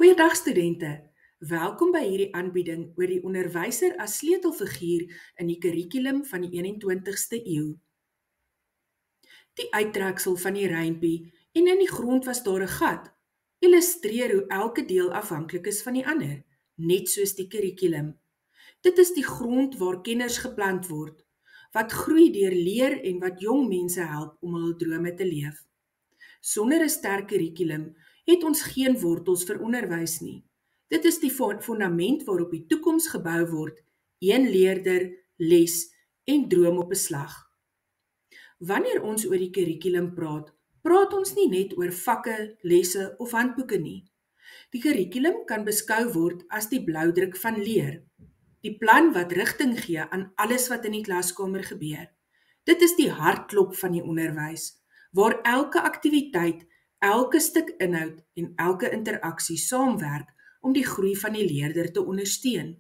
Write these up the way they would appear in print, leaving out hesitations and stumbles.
Goeiedag studente. Welkom by hierdie aanbieding oor die onderwyser as sleutelfiguur in die kurrikulum van die 21ste eeu. Die uittreksel van die rympie en in die grond was daar 'n gat, illustreer hoe elke deel afhanklik is van die ander, net soos die kurrikulum. Dit is die grond waar kenners geplant word, wat groei deur leer en wat jong mense help om hul drome te leef. Sonder 'n sterk kurrikulum het ons geen wortels vir onderwys nie. Dit is die fondament waarop die toekoms gebou word, een leerder, les en droom op 'n slag. Wanneer ons oor die kurrikulum praat, praat ons nie net oor vakke, lesse of handboeke nie. Die kurrikulum kan beskou word as die bloudruk van leer, die plan wat rigting gee aan alles wat in die klaskamer gebeur. Dit is die hartklop van die onderwys, waar elke aktiwiteit, elke stuk inhoud en elke interaksie saamwerk om die groei van die leerder te ondersteun.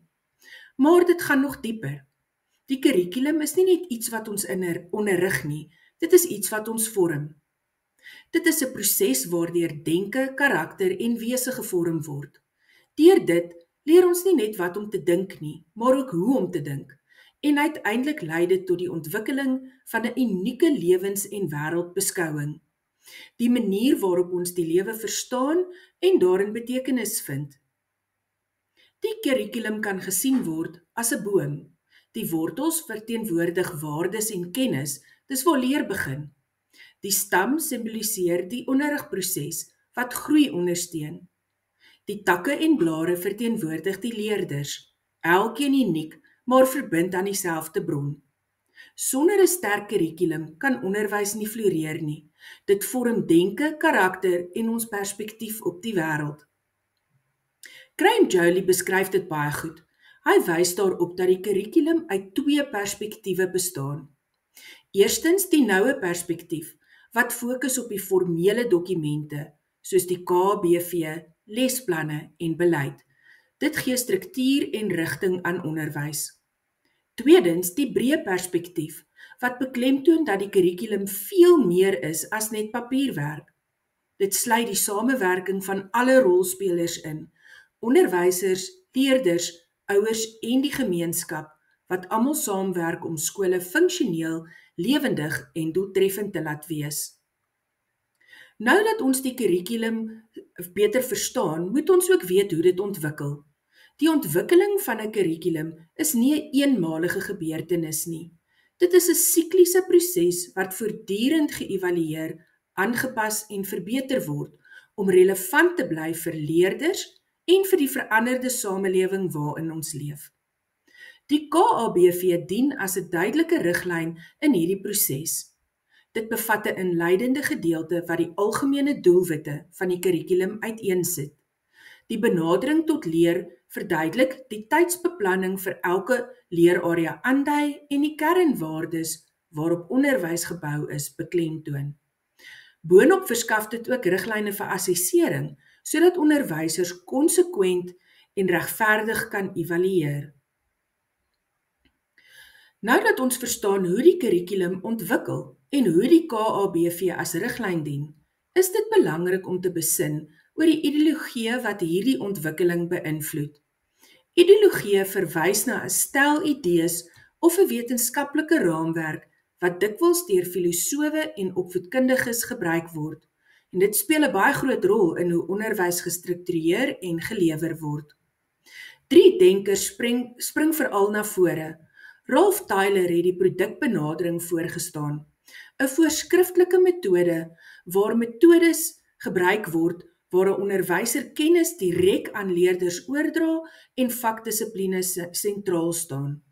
Maar dit gaan nog dieper. Die kurrikulum is nie net iets wat ons onderrig nie, dit is iets wat ons vorm. Dit is 'n proses waardeur denke, karakter en wese gevorm word. Deur dit leer ons nie net wat om te dink nie, maar ook hoe om te dink. En uiteindelik lei dit tot die ontwikkeling van 'n unieke lewens- en wêreldbeskouing. Die manier waarop ons die lewe verstaan en daarin betekenis vind. Die kurrikulum kan gesien word as 'n boom. Die wortels verteenwoordig waardes en kennis, dis waar leer begin. Die stam simboliseer die onderrigproses wat groei ondersteun. Die takke en blare verteenwoordig die leerders, elkeen uniek, maar verbind aan dieselfde bron. Sonder 'n sterk kurrikulum kan onderwys nie floreer nie. Dit vorm denke, karakter en ons perspektief op die wêreld. Graham Joly beskryf dit baie goed. Hy wys daarop dat die kurrikulum uit twee perspektiewe bestaan. Eerstens die noue perspektief, wat fokus op die formele dokumente, soos die KBV, lesplanne en beleid. Dit gee struktuur en rigting aan onderwys. Tweedens die breë perspektief, wat beklemtoon dat die kurrikulum veel meer is as net papierwerk. Dit sluit die samewerking van alle rolspelers in, onderwysers, leerders, ouers en die gemeenskap, wat almal saamwerk om skole funksioneel, lewendig en doeltreffend te laat wees. Nou dat ons die kurrikulum beter verstaan, moet ons ook weet hoe dit ontwikkel. Die ontwikkeling van 'n kurrikulum is nie 'n eenmalige gebeurtenis nie. Dit is 'n sikliese proses wat voortdurend geëvalueer, aangepas en verbeter word om relevant te bly vir leerders en vir die veranderde samelewing waarin ons leef. Die KABV dien as 'n duidelike riglyn in hierdie proses. Dit bevat 'n inleidende gedeelte wat die algemene doelwitte van die kurrikulum uiteensit. Die benadering tot leer verduidelik die tydsbeplanning vir elke leerarea aandui en die kernwaardes waarop onderwys gebou is beklemtoon. Boonop verskaf dit ook riglyne vir assessering, sodat onderwysers konsekwent en regverdig kan evalueer. Nou dat ons verstaan hoe die kurrikulum ontwikkel en hoe die KABV as riglyn dien, is dit belangrik om te besin oor die ideologie wat hierdie ontwikkeling beïnvloed. Ideologie verwys na 'n stel idees of 'n wetenskaplike raamwerk wat dikwels deur filosowe en opvoedkundiges gebruik word, en dit speel 'n baie groot rol in hoe onderwys gestruktureer en gelewer word. Drie denkers spring veral na vore. Ralph Tyler het die produkbenadering voorgestaan, 'n voorskriftelike metode waar metodes gebruik word waar 'n onderwyser kennis direk aan leerders oordra en vakdissipline sentraal staan.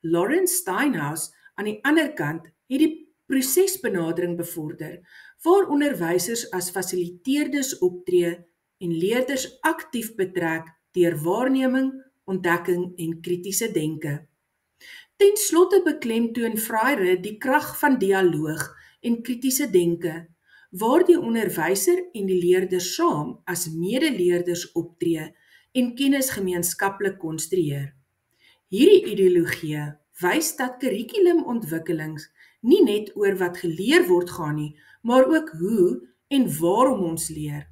Lawrence Steinhaus aan die ander kant het die prosesbenadering bevorder, waar onderwysers as fasiliteerders optree en leerders aktief betrek deur waarneming, ontdekking en kritiese denke. Ten slotte beklemtoon Freire die krag van dialoog en kritiese denke, waar die onderwyser en die leerder saam as medeleerders optree en kennis gemeenskaplik konstrueer. Hierdie ideologie wys dat kurrikulumontwikkelings nie net oor wat geleer word gaan nie, maar ook hoe en waarom ons leer.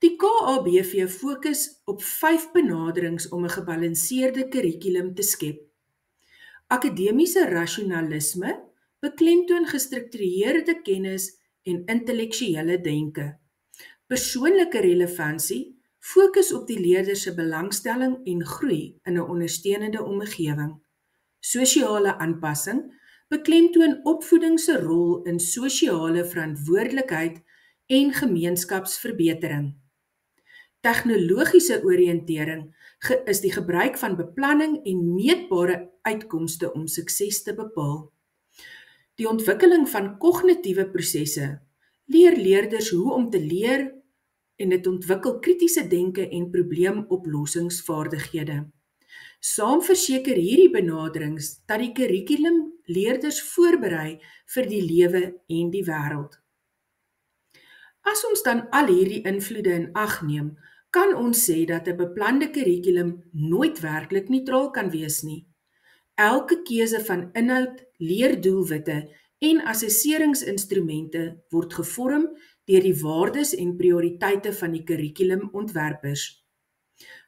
Die KABV fokus op 5 benaderings om 'n gebalanseerde kurrikulum te skep. Akademiese rasionalisme beklemtoon gestruktureerde kennis en intellektuele denke. Persoonlike relevansie fokus op die leerder se belangstelling en groei in 'n ondersteunende omgewing. Sosiale aanpassing beklemtoon opvoeding se rol in sosiale verantwoordelikheid en gemeenskapsverbetering. Tegnologiese oriëntering is die gebruik van beplanning en meetbare uitkomste om sukses te bepaal. Die ontwikkeling van kognitiewe prosesse leer leerders hoe om te leer en dit ontwikkel kritiese denke en probleemoplossingsvaardighede. Saam verseker hierdie benaderings dat die kurrikulum leerders voorberei vir die lewe en die wêreld. As ons dan al hierdie invloede in ag neem, kan ons sê dat 'n beplande kurrikulum nooit werklik neutraal kan wees nie. Elke keuse van inhoud, leerdoelwitte en assesseringsinstrumente word gevorm deur die waardes en prioriteite van die kurrikulumontwerpers.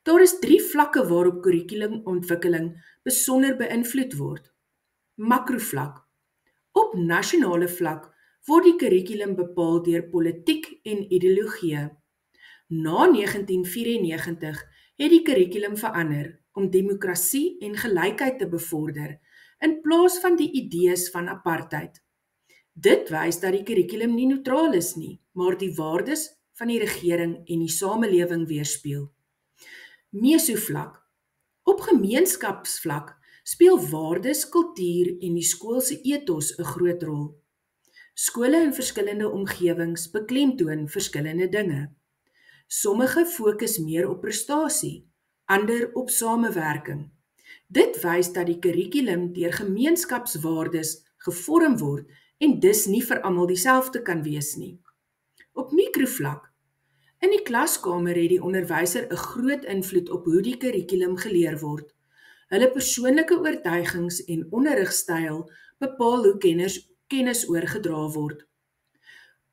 Daar is 3 vlakke waarop kurrikulumontwikkeling besonder beïnvloed word. Makrovlak. Op nasionale vlak word die kurrikulum bepaal deur politiek en ideologie. Na 1994 het die kurrikulum verander om demokrasie en gelykheid te bevorder in plaas van die idees van apartheid. Dit wys dat die kurrikulum nie neutraal is nie, maar die waardes van die regering en die samelewing weerspieël. Mesovlak. Op gemeenskapsvlak speel waardes, kultuur en die skoolse ethos 'n groot rol. Skole in verskillende omgewings beklemtoon verskillende dinge. Sommige fokus meer op prestasie, ander op samewerking. Dit wys dat die kurrikulum deur gemeenskapswaardes gevorm word en dus nie vir almal dieselfde kan wees nie. Op mikrovlak. In die klaskamer het die onderwyser 'n groot invloed op hoe die kurrikulum geleer word. Hulle persoonlike oortuigings en onderrigstyl bepaal hoe kennis oorgedra word.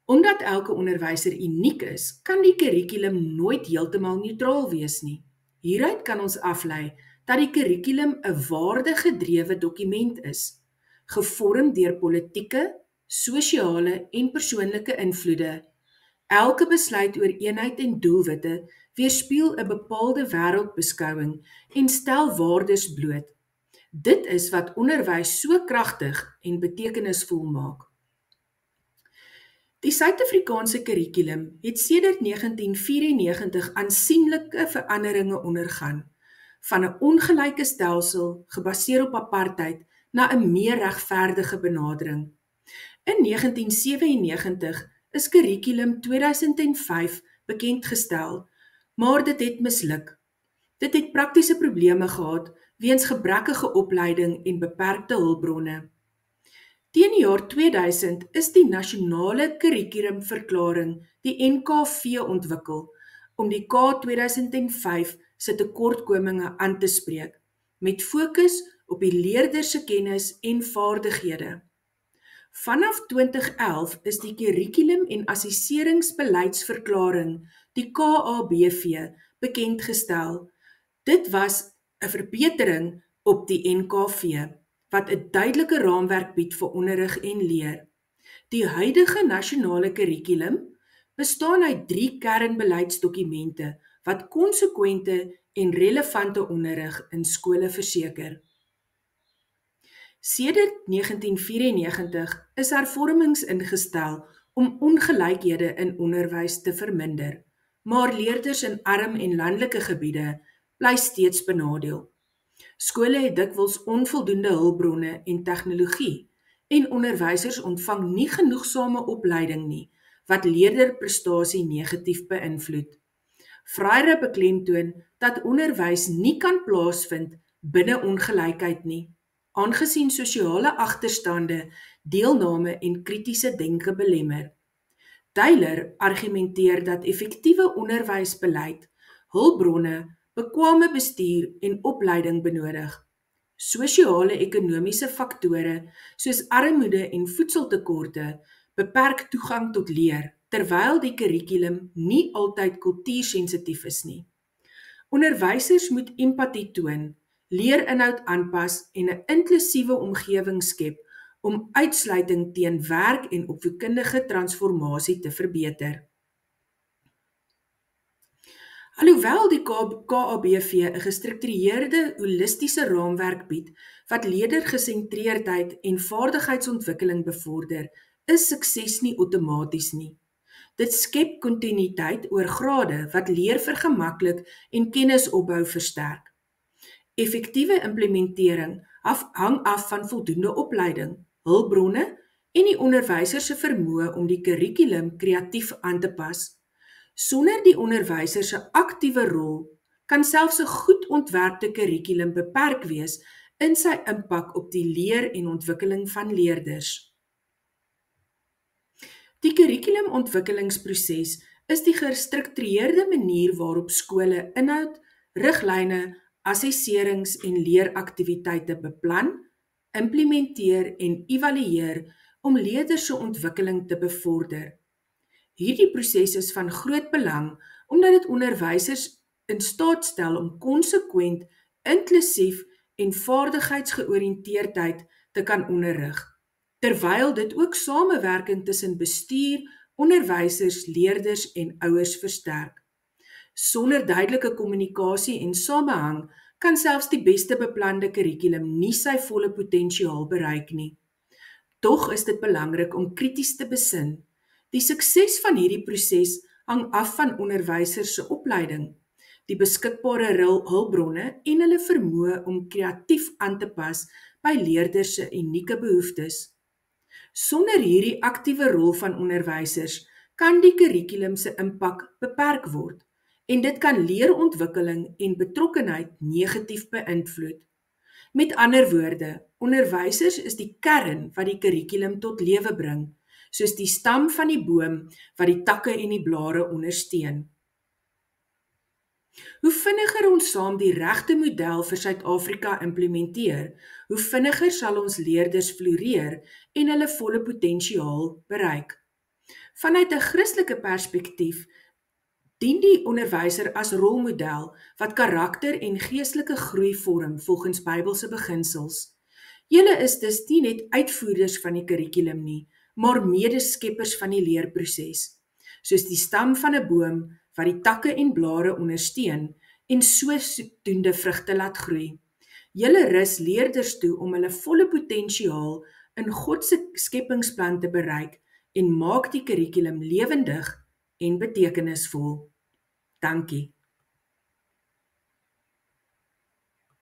Omdat elke onderwyser uniek is, kan die kurrikulum nooit heeltemal neutraal wees nie. Hieruit kan ons aflei dat die kurrikulum 'n waardegedrewe dokument is, gevorm deur politieke, sosiale en persoonlike invloede. Elke besluit oor eenheid en doelwitte weerspieël 'n bepaalde wêreldbeskouing en stel waardes bloot. Dit is wat onderwys so kragtig en betekenisvol maak. Die Suid-Afrikaanse kurrikulum het sedert 1994 aansienlike veranderinge ondergaan, van 'n ongelyke stelsel gebaseer op apartheid na 'n meer regverdige benadering. In 1997 is kurrikulum 2005 bekendgestel, maar dit het misluk. Dit het praktiese probleme gehad weens gebrekkige opleiding en beperkte hulpbronne. Teen die jaar 2000 is die nasionale kurrikulumverklaring, die NKV, ontwikkel om die K2005 se tekortkominge aan te spreek, met fokus op die leerder se kennis en vaardighede. Vanaf 2011 is die kurrikulum en assesseringsbeleidsverklaring, die KABV, bekendgestel. Dit was 'n verbetering op die NKV, wat 'n duidelike raamwerk bied vir onderrig en leer. Die huidige nasionale kurrikulum bestaan uit 3 kernbeleidsdokumente wat konsekwente en relevante onderrig in skole verseker. Sedert 1994 is hervormings ingestel om ongelykhede in onderwys te verminder, maar leerders in arm en landelike gebiede bly steeds benadeel. Skole het dikwels onvoldoende hulpbronne en tegnologie, en onderwysers ontvang nie genoegsame opleiding nie, wat leerderprestasie negatief beïnvloed. Freire beklemtoon dat onderwys nie kan plaasvind binne ongelykheid nie, aangesien sosiale agterstande, deelname en kritiese denke belemmer. Taylor argumenteer dat effektiewe onderwysbeleid, hulpbronne, bekwame bestuur en opleiding benodig. Sosiale-ekonomiese faktore soos armoede en voedseltekorte beperk toegang tot leer, terwyl die kurrikulum nie altyd kultuursensitief is nie. Onderwysers moet empatie toon, leerinhoud aanpas en 'n inklusiewe omgewing skep om uitsluiting teen werk en opvoedkundige transformasie te verbeter. Alhoewel die KABV 'n gestruktureerde, holistiese raamwerk bied wat leerdergesentreerdheid en vaardigheidsontwikkeling bevorder, is sukses nie outomaties nie. Dit skep kontinuïteit oor grade wat leer vergemaklik en kennisopbou versterk. Effektiewe implementering hang af van voldoende opleiding, hulpbronne en die onderwyser se vermoë om die kurrikulum kreatief aan te pas. Sonder die onderwyser se aktiewe rol kan selfs 'n goed ontwerpte kurrikulum beperk wees in sy impak op die leer en ontwikkeling van leerders. Die kurrikulumontwikkelingsproses is die gestruktureerde manier waarop skole inhoud, riglyne, assesserings en leeraktiwiteite beplan, implementeer en evalueer om leerders se ontwikkeling te bevorder. Hierdie proses is van groot belang omdat dit onderwysers in staat stel om konsekwent, inklusief en vaardigheidsgeoriënteerdheid te kan onderrig, terwyl dit ook samewerking tussen bestuur, onderwysers, leerders en ouers versterk. Sonder duidelike kommunikasie en samehang kan selfs die beste beplande kurrikulum nie sy volle potensiaal bereik nie. Tog is dit belangrik om krities te besin. Die sukses van hierdie proses hang af van onderwysers se opleiding, die beskikbare hulpbronne en hulle vermoë om kreatief aan te pas by leerders se unieke behoeftes. Sonder hierdie aktiewe rol van onderwysers kan die kurrikulum se impak beperk word en dit kan leerontwikkeling en betrokkenheid negatief beïnvloed. Met ander woorde, onderwysers is die kern wat die kurrikulum tot lewe bring, soos die stam van die boom wat die takke en die blare ondersteun. Hoe vinniger ons saam die regte model vir Suid-Afrika implementeer, hoe vinniger sal ons leerders floreer en hulle volle potensiaal bereik. Vanuit 'n Christelike perspektief dien die onderwyser as rolmodel wat karakter en geestelike groei vorm volgens Bybelse beginsels. Julle is dus nie net uitvoerders van die kurrikulum nie, maar medeskeppers van die leerproses, soos die stam van 'n boom wat die takke en blare ondersteun en sodoende vrugte laat groei. Julle rus leerders toe om hulle volle potensiaal in God se skepingsplan te bereik en maak die kurrikulum lewendig en betekenisvol. Dankie.